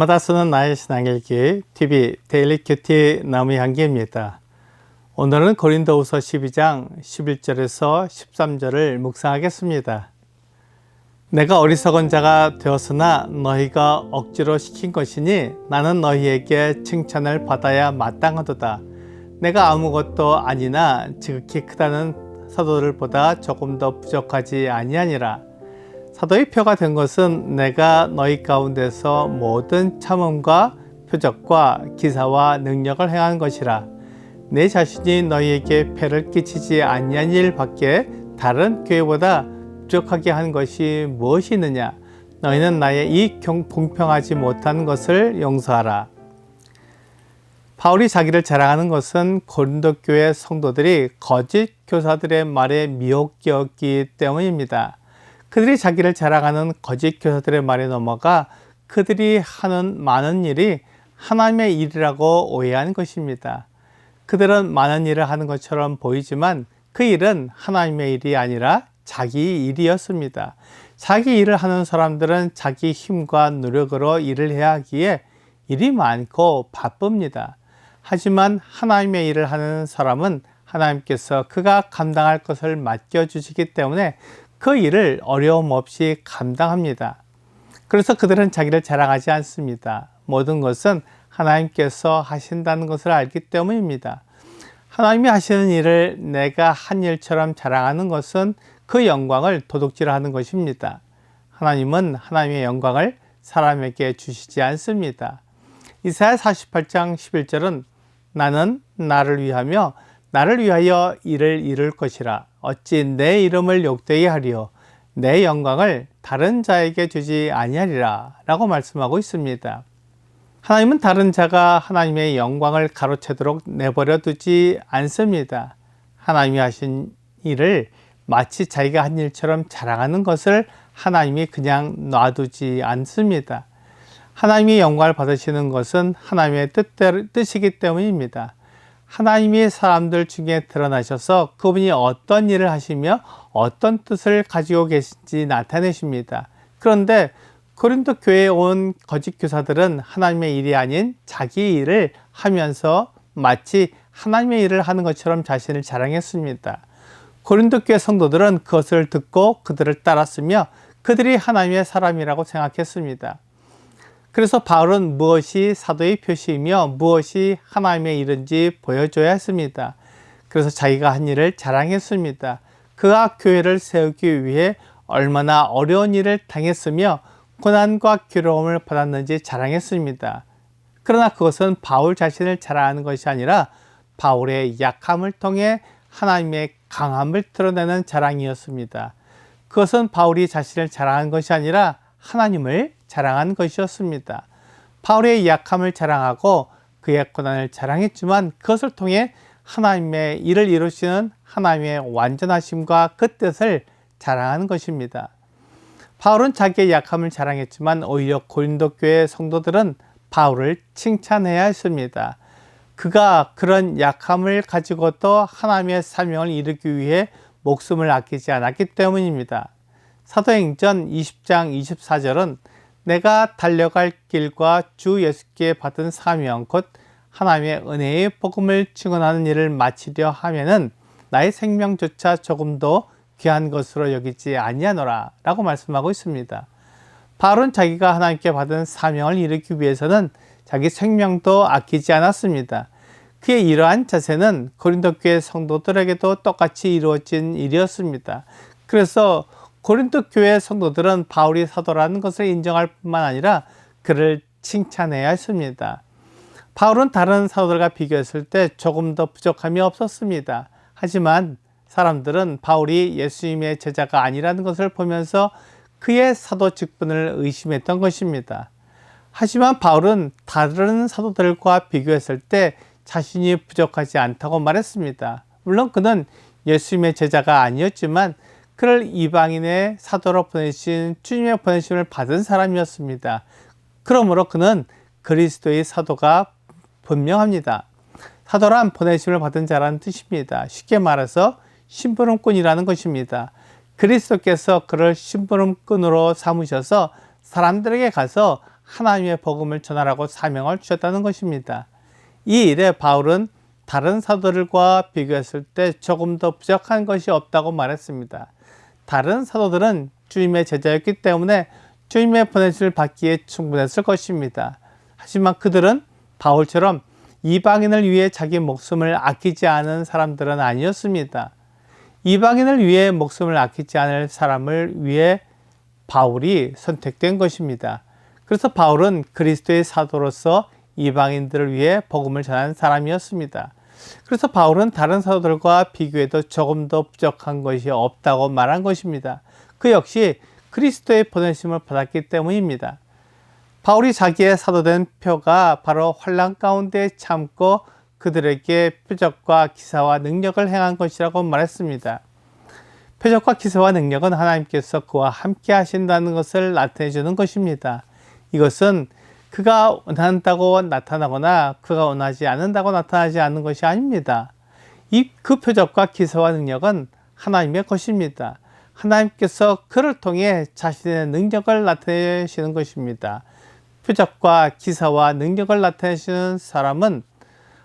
날마다 쓰는 나의 신앙일기 TV 데일리 큐티 나무의 향기입니다. 오늘은 고린도후서 12장 11절에서 13절을 묵상하겠습니다. 내가 어리석은 자가 되었으나 너희가 억지로 시킨 것이니 나는 너희에게 칭찬을 받아야 마땅하도다. 내가 아무것도 아니나 지극히 크다는 사도들보다 조금 더 부족하지 아니하니라. 사도의 표가 된 것은 내가 너희 가운데서 모든 참음과 표적과 기사와 능력을 행한 것이라. 내 자신이 너희에게 폐를 끼치지 아니한 일 밖에 다른 교회보다 부족하게 한 것이 무엇이 있느냐? 너희는 나의 이 공평하지 못한 것을 용서하라. 바울이 자기를 자랑하는 것은 고린도 교회 성도들이 거짓 교사들의 말에 미혹되었기 때문입니다. 그들이 자기를 자랑하는 거짓 교사들의 말에 넘어가 그들이 하는 많은 일이 하나님의 일이라고 오해한 것입니다. 그들은 많은 일을 하는 것처럼 보이지만 그 일은 하나님의 일이 아니라 자기 일이었습니다. 자기 일을 하는 사람들은 자기 힘과 노력으로 일을 해야 하기에 일이 많고 바쁩니다. 하지만 하나님의 일을 하는 사람은 하나님께서 그가 감당할 것을 맡겨주시기 때문에 그 일을 어려움 없이 감당합니다. 그래서 그들은 자기를 자랑하지 않습니다. 모든 것은 하나님께서 하신다는 것을 알기 때문입니다. 하나님이 하시는 일을 내가 한 일처럼 자랑하는 것은 그 영광을 도둑질하는 것입니다. 하나님은 하나님의 영광을 사람에게 주시지 않습니다. 이사야 48장 11절은 나는 나를 위하며 나를 위하여 일을 이룰 것이라. 어찌 내 이름을 욕되게 하리요 내 영광을 다른 자에게 주지 아니하리라 라고 말씀하고 있습니다. 하나님은 다른 자가 하나님의 영광을 가로채도록 내버려 두지 않습니다. 하나님이 하신 일을 마치 자기가 한 일처럼 자랑하는 것을 하나님이 그냥 놔두지 않습니다. 하나님이 영광을 받으시는 것은 하나님의 뜻이기 때문입니다. 하나님이 사람들 중에 드러나셔서 그분이 어떤 일을 하시며 어떤 뜻을 가지고 계신지 나타내십니다. 그런데 고린도 교회에 온 거짓 교사들은 하나님의 일이 아닌 자기 일을 하면서 마치 하나님의 일을 하는 것처럼 자신을 자랑했습니다. 고린도 교회 성도들은 그것을 듣고 그들을 따랐으며 그들이 하나님의 사람이라고 생각했습니다. 그래서 바울은 무엇이 사도의 표시이며 무엇이 하나님의 일인지 보여줘야 했습니다. 그래서 자기가 한 일을 자랑했습니다. 그가 교회를 세우기 위해 얼마나 어려운 일을 당했으며 고난과 괴로움을 받았는지 자랑했습니다. 그러나 그것은 바울 자신을 자랑하는 것이 아니라 바울의 약함을 통해 하나님의 강함을 드러내는 자랑이었습니다. 그것은 바울이 자신을 자랑한 것이 아니라 하나님을 자랑한 것이었습니다. 바울의 약함을 자랑하고 그의 고난을 자랑했지만 그것을 통해 하나님의 일을 이루시는 하나님의 완전하심과 그 뜻을 자랑하는 것입니다. 바울은 자기의 약함을 자랑했지만 오히려 고린도 교회 성도들은 바울을 칭찬해야 했습니다. 그가 그런 약함을 가지고도 하나님의 사명을 이루기 위해 목숨을 아끼지 않았기 때문입니다. 사도행전 20장 24절은 내가 달려갈 길과 주 예수께 받은 사명 곧 하나님의 은혜의 복음을 증언하는 일을 마치려 하면은 나의 생명조차 조금도 귀한 것으로 여기지 아니하노라 라고 말씀하고 있습니다. 바울은 자기가 하나님께 받은 사명을 이루기 위해서는 자기 생명도 아끼지 않았습니다. 그의 이러한 자세는 고린도 교회 성도들에게도 똑같이 이루어진 일이었습니다. 그래서 고린도 교회 성도들은 바울이 사도라는 것을 인정할 뿐만 아니라 그를 칭찬해야 했습니다. 바울은 다른 사도들과 비교했을 때 조금 더 부족함이 없었습니다. 하지만 사람들은 바울이 예수님의 제자가 아니라는 것을 보면서 그의 사도 직분을 의심했던 것입니다. 하지만 바울은 다른 사도들과 비교했을 때 자신이 부족하지 않다고 말했습니다. 물론 그는 예수님의 제자가 아니었지만 그를 이방인의 사도로 보내신 주님의 보내심을 받은 사람이었습니다. 그러므로 그는 그리스도의 사도가 분명합니다. 사도란 보내심을 받은 자라는 뜻입니다. 쉽게 말해서 심부름꾼이라는 것입니다. 그리스도께서 그를 심부름꾼으로 삼으셔서 사람들에게 가서 하나님의 복음을 전하라고 사명을 주셨다는 것입니다. 이 일에 바울은 다른 사도들과 비교했을 때 조금 더 부족한 것이 없다고 말했습니다. 다른 사도들은 주님의 제자였기 때문에 주님의 보내심을 받기에 충분했을 것입니다. 하지만 그들은 바울처럼 이방인을 위해 자기 목숨을 아끼지 않은 사람들은 아니었습니다. 이방인을 위해 목숨을 아끼지 않을 사람을 위해 바울이 선택된 것입니다. 그래서 바울은 그리스도의 사도로서 이방인들을 위해 복음을 전한 사람이었습니다. 그래서 바울은 다른 사도들과 비교해도 조금 더 부족한 것이 없다고 말한 것입니다. 그 역시 그리스도의 보내심을 받았기 때문입니다. 바울이 자기의 사도된 표가 바로 환난 가운데 참고 그들에게 표적과 기사와 능력을 행한 것이라고 말했습니다. 표적과 기사와 능력은 하나님께서 그와 함께 하신다는 것을 나타내 주는 것입니다. 이것은 그가 원한다고 나타나거나 그가 원하지 않는다고 나타나지 않는 것이 아닙니다. 그 표적과 기사와 능력은 하나님의 것입니다. 하나님께서 그를 통해 자신의 능력을 나타내시는 것입니다. 표적과 기사와 능력을 나타내시는 사람은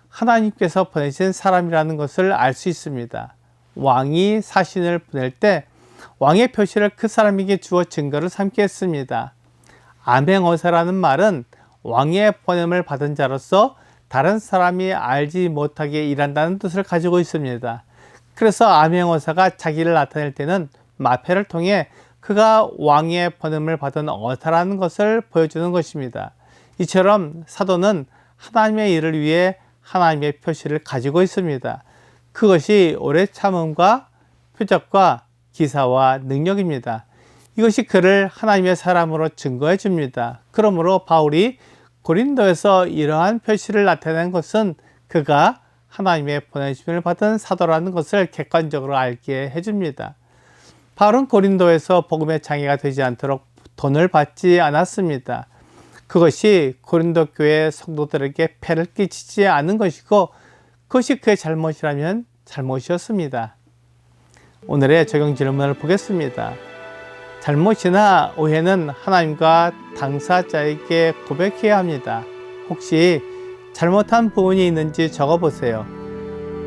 하나님께서 보내신 사람이라는 것을 알 수 있습니다. 왕이 사신을 보낼 때 왕의 표시를 그 사람에게 주어 증거를 삼게 했습니다. 암행어사라는 말은 왕의 보냄을 받은 자로서 다른 사람이 알지 못하게 일한다는 뜻을 가지고 있습니다. 그래서 암행어사가 자기를 나타낼 때는 마패를 통해 그가 왕의 보냄을 받은 어사라는 것을 보여주는 것입니다. 이처럼 사도는 하나님의 일을 위해 하나님의 표시를 가지고 있습니다. 그것이 오래 참음과 표적과 기사와 능력입니다. 이것이 그를 하나님의 사람으로 증거해 줍니다. 그러므로 바울이 고린도에서 이러한 표시를 나타낸 것은 그가 하나님의 보내심을 받은 사도라는 것을 객관적으로 알게 해줍니다. 바울은 고린도에서 복음의 장애가 되지 않도록 돈을 받지 않았습니다. 그것이 고린도 교회 성도들에게 폐를 끼치지 않은 것이고 그것이 그의 잘못이라면 잘못이었습니다. 오늘의 적용 질문을 보겠습니다. 잘못이나 오해는 하나님과 당사자에게 고백해야 합니다. 혹시 잘못한 부분이 있는지 적어보세요.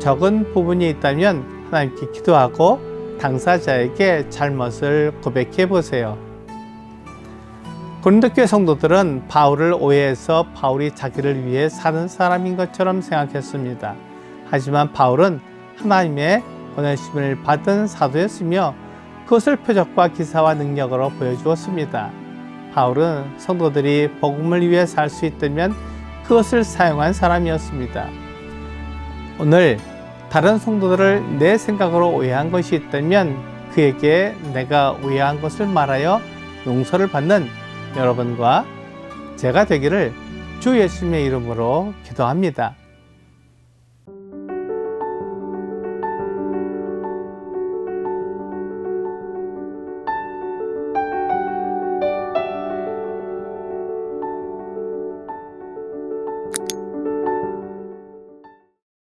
적은 부분이 있다면 하나님께 기도하고 당사자에게 잘못을 고백해 보세요. 고린도 교회 성도들은 바울을 오해해서 바울이 자기를 위해 사는 사람인 것처럼 생각했습니다. 하지만 바울은 하나님의 보내심을 받은 사도였으며 그것을 표적과 기사와 능력으로 보여주었습니다. 바울은 성도들이 복음을 위해 살 수 있다면 그것을 사용한 사람이었습니다. 오늘 다른 성도들을 내 생각으로 오해한 것이 있다면 그에게 내가 오해한 것을 말하여 용서를 받는 여러분과 제가 되기를 주 예수님의 이름으로 기도합니다.